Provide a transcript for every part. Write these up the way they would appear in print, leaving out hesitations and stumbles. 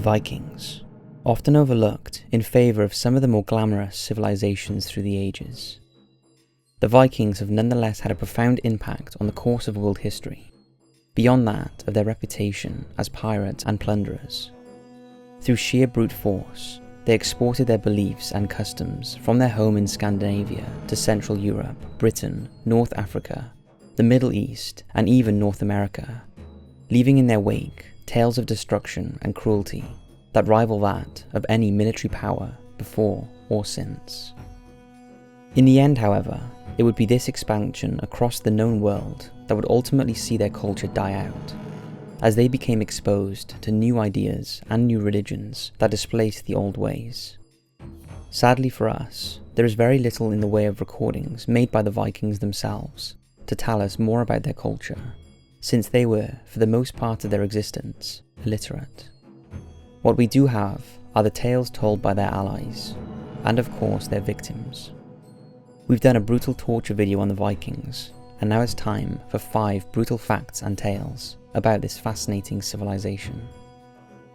The Vikings, often overlooked in favour of some of the more glamorous civilizations through the ages. The Vikings have nonetheless had a profound impact on the course of world history, beyond that of their reputation as pirates and plunderers. Through sheer brute force, they exported their beliefs and customs from their home in Scandinavia to Central Europe, Britain, North Africa, the Middle East, and even North America, leaving in their wake tales of destruction and cruelty that rival that of any military power before or since. In the end, however, it would be this expansion across the known world that would ultimately see their culture die out, as they became exposed to new ideas and new religions that displaced the old ways. Sadly for us, there is very little in the way of recordings made by the Vikings themselves to tell us more about their culture, since they were, for the most part of their existence, illiterate. What we do have are the tales told by their allies, and of course their victims. We've done a brutal torture video on the Vikings, and now it's time for 5 brutal facts and tales about this fascinating civilization.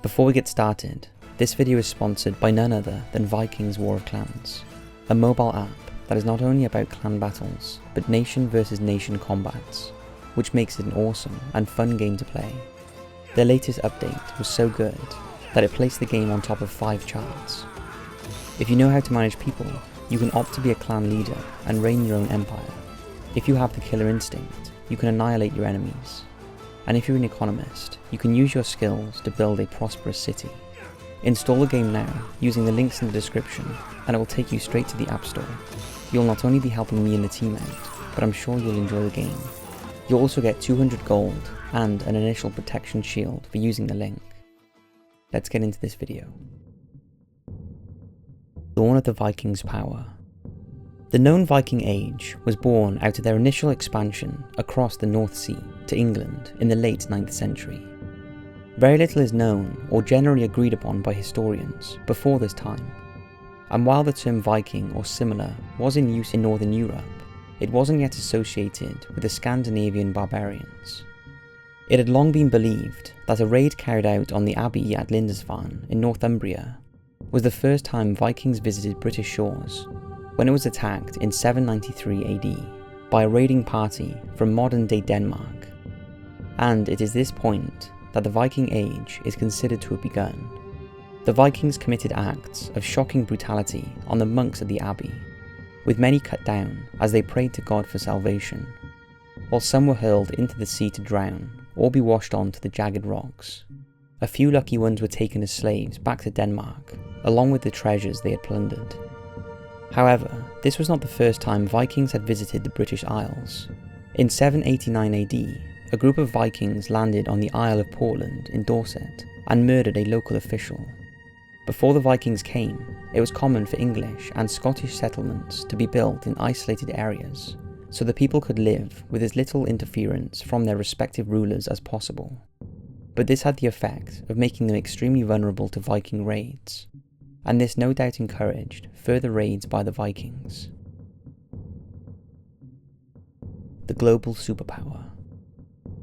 Before we get started, this video is sponsored by none other than Vikings War of Clans, a mobile app that is not only about clan battles, but nation versus nation combats, which makes it an awesome and fun game to play. Their latest update was so good that it placed the game on top of 5 charts. If you know how to manage people, you can opt to be a clan leader and reign your own empire. If you have the killer instinct, you can annihilate your enemies. And if you're an economist, you can use your skills to build a prosperous city. Install the game now using the links in the description, and it will take you straight to the App Store. You'll not only be helping me and the team out, but I'm sure you'll enjoy the game. You'll also get 200 gold and an initial protection shield for using the link. Let's get into this video. Dawn of the Vikings' power. The known Viking Age was born out of their initial expansion across the North Sea to England in the late 9th century. Very little is known or generally agreed upon by historians before this time, and while the term Viking or similar was in use in Northern Europe, it wasn't yet associated with the Scandinavian barbarians. It had long been believed that a raid carried out on the abbey at Lindisfarne in Northumbria was the first time Vikings visited British shores, when it was attacked in 793 AD by a raiding party from modern-day Denmark. And it is this point that the Viking Age is considered to have begun. The Vikings committed acts of shocking brutality on the monks at the abbey, with many cut down as they prayed to God for salvation, while some were hurled into the sea to drown or be washed on to the jagged rocks. A few lucky ones were taken as slaves back to Denmark, along with the treasures they had plundered. However, this was not the first time Vikings had visited the British Isles. In 789 AD, a group of Vikings landed on the Isle of Portland in Dorset and murdered a local official. Before the Vikings came, it was common for English and Scottish settlements to be built in isolated areas, so the people could live with as little interference from their respective rulers as possible. But this had the effect of making them extremely vulnerable to Viking raids, and this no doubt encouraged further raids by the Vikings. The global superpower.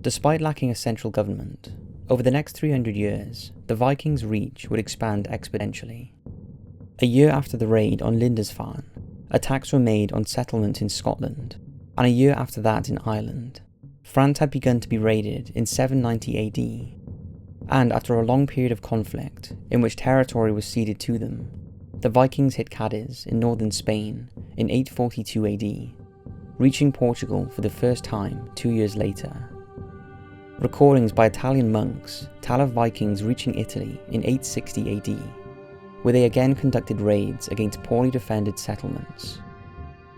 Despite lacking a central government, over the next 300 years, the Vikings' reach would expand exponentially. A year after the raid on Lindisfarne, attacks were made on settlements in Scotland, and a year after that in Ireland. France had begun to be raided in 790 AD, and after a long period of conflict, in which territory was ceded to them, the Vikings hit Cadiz in northern Spain in 842 AD, reaching Portugal for the first time 2 years later. Recordings by Italian monks tell of Vikings reaching Italy in 860 AD, where they again conducted raids against poorly defended settlements.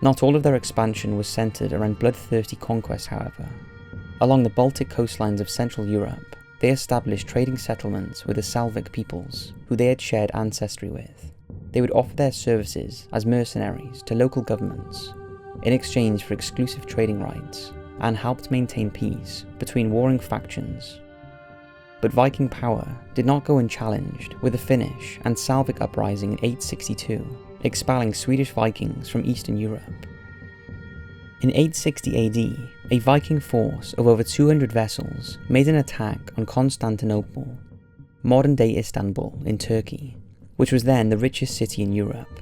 Not all of their expansion was centered around bloodthirsty conquest, however. Along the Baltic coastlines of Central Europe, they established trading settlements with the Slavic peoples, who they had shared ancestry with. They would offer their services as mercenaries to local governments, in exchange for exclusive trading rights, and helped maintain peace between warring factions. But Viking power did not go unchallenged, with the Finnish and Slavic uprising in 862, expelling Swedish Vikings from Eastern Europe. In 860 AD, a Viking force of over 200 vessels made an attack on Constantinople, modern-day Istanbul in Turkey, which was then the richest city in Europe.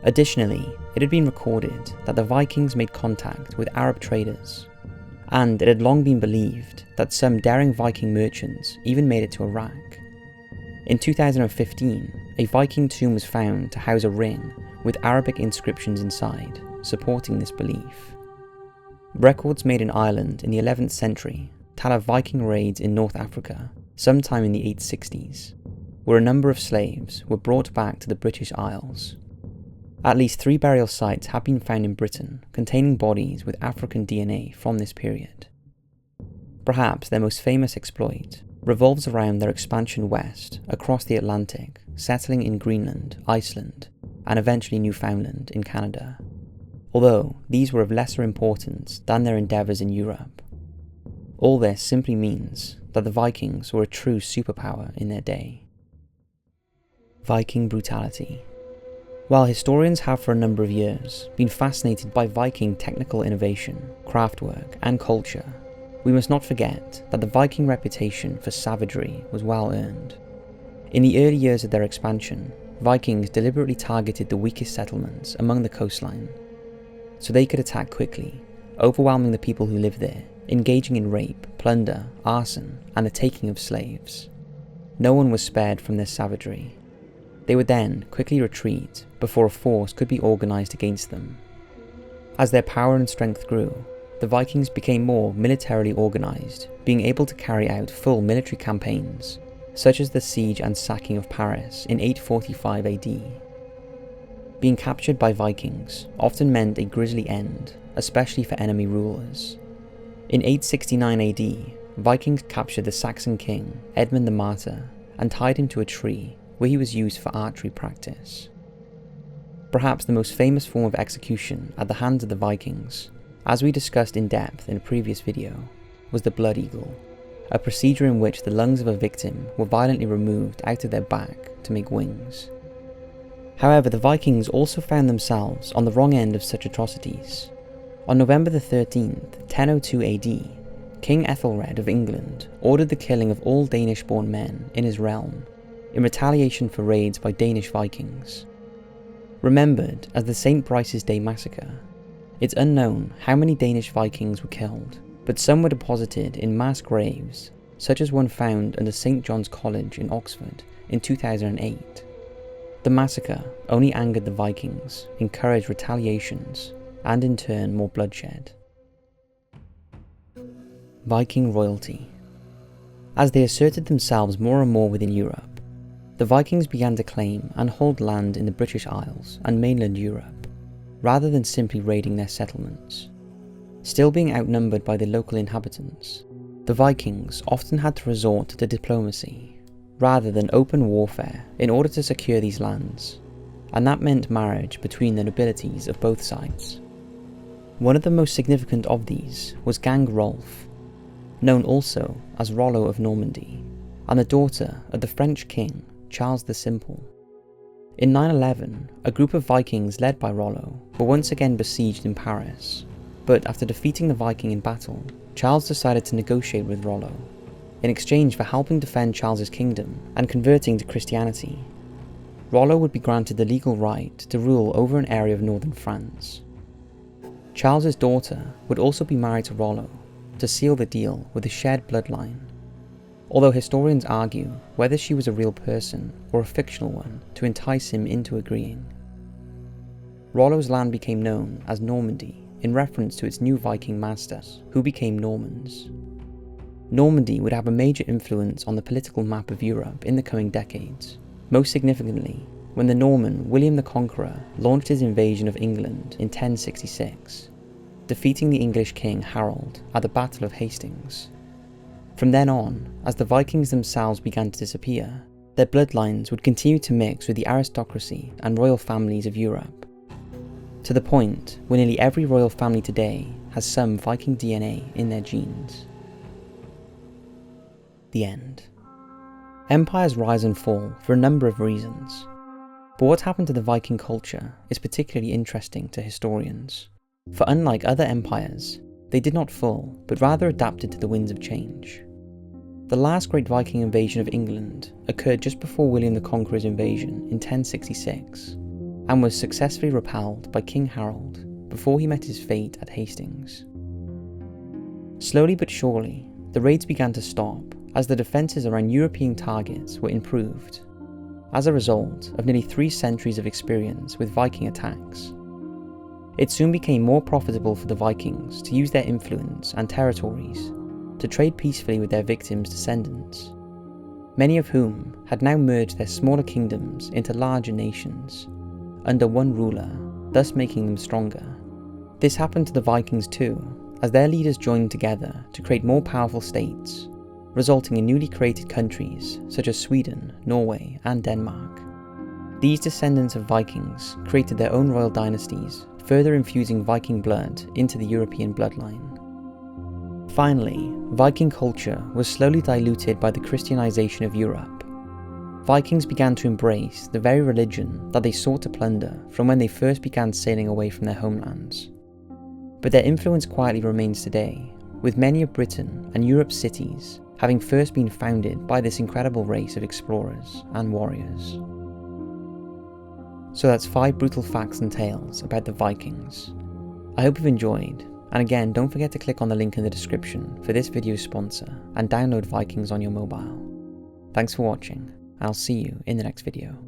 Additionally, it had been recorded that the Vikings made contact with Arab traders, and it had long been believed that some daring Viking merchants even made it to Iraq. In 2015, a Viking tomb was found to house a ring with Arabic inscriptions inside, supporting this belief. Records made in Ireland in the 11th century tell of Viking raids in North Africa sometime in the 860s, where a number of slaves were brought back to the British Isles. At least 3 burial sites have been found in Britain containing bodies with African DNA from this period. Perhaps their most famous exploit revolves around their expansion west across the Atlantic, settling in Greenland, Iceland, and eventually Newfoundland in Canada, although these were of lesser importance than their endeavours in Europe. All this simply means that the Vikings were a true superpower in their day. Viking brutality. While historians have for a number of years been fascinated by Viking technical innovation, craftwork, and culture, we must not forget that the Viking reputation for savagery was well earned. In the early years of their expansion, Vikings deliberately targeted the weakest settlements among the coastline, so they could attack quickly, overwhelming the people who lived there, engaging in rape, plunder, arson, and the taking of slaves. No one was spared from this savagery. They would then quickly retreat before a force could be organised against them. As their power and strength grew, the Vikings became more militarily organised, being able to carry out full military campaigns, such as the siege and sacking of Paris in 845 AD. Being captured by Vikings often meant a grisly end, especially for enemy rulers. In 869 AD, Vikings captured the Saxon king, Edmund the Martyr, and tied him to a tree where he was used for archery practice. Perhaps the most famous form of execution at the hands of the Vikings, as we discussed in depth in a previous video, was the blood eagle, a procedure in which the lungs of a victim were violently removed out of their back to make wings. However, the Vikings also found themselves on the wrong end of such atrocities. On November the 13th, 1002 AD, King Ethelred of England ordered the killing of all Danish-born men in his realm, in retaliation for raids by Danish Vikings. Remembered as the St. Brice's Day Massacre, it's unknown how many Danish Vikings were killed, but some were deposited in mass graves, such as one found under St. John's College in Oxford in 2008. The massacre only angered the Vikings, encouraged retaliations, and in turn more bloodshed. Viking royalty. As they asserted themselves more and more within Europe, the Vikings began to claim and hold land in the British Isles and mainland Europe, rather than simply raiding their settlements. Still being outnumbered by the local inhabitants, the Vikings often had to resort to diplomacy, rather than open warfare in order to secure these lands, and that meant marriage between the nobilities of both sides. One of the most significant of these was Gangrolf, known also as Rollo of Normandy, and the daughter of the French king Charles the Simple. In 911, a group of Vikings led by Rollo were once again besieged in Paris, but after defeating the Viking in battle, Charles decided to negotiate with Rollo, in exchange for helping defend Charles's kingdom and converting to Christianity. Rollo would be granted the legal right to rule over an area of northern France. Charles's daughter would also be married to Rollo to seal the deal with a shared bloodline, although historians argue whether she was a real person or a fictional one to entice him into agreeing. Rollo's land became known as Normandy in reference to its new Viking masters, who became Normans. Normandy would have a major influence on the political map of Europe in the coming decades, most significantly when the Norman William the Conqueror launched his invasion of England in 1066, defeating the English king Harold at the Battle of Hastings. From then on, as the Vikings themselves began to disappear, their bloodlines would continue to mix with the aristocracy and royal families of Europe, to the point where nearly every royal family today has some Viking DNA in their genes. The end. Empires rise and fall for a number of reasons, but what happened to the Viking culture is particularly interesting to historians, for unlike other empires, they did not fall, but rather adapted to the winds of change. The last great Viking invasion of England occurred just before William the Conqueror's invasion in 1066, and was successfully repelled by King Harold before he met his fate at Hastings. Slowly but surely, the raids began to stop as the defences around European targets were improved, as a result of nearly 3 centuries of experience with Viking attacks. It soon became more profitable for the Vikings to use their influence and territories to trade peacefully with their victims' descendants, many of whom had now merged their smaller kingdoms into larger nations, under one ruler, thus making them stronger. This happened to the Vikings too, as their leaders joined together to create more powerful states, resulting in newly created countries such as Sweden, Norway, and Denmark. These descendants of Vikings created their own royal dynasties, further infusing Viking blood into the European bloodline. Finally, Viking culture was slowly diluted by the Christianization of Europe. Vikings began to embrace the very religion that they sought to plunder from when they first began sailing away from their homelands. But their influence quietly remains today, with many of Britain and Europe's cities having first been founded by this incredible race of explorers and warriors. So that's 5 brutal facts and tales about the Vikings. I hope you've enjoyed, and again, don't forget to click on the link in the description for this video's sponsor and download Vikings on your mobile. Thanks for watching, and I'll see you in the next video.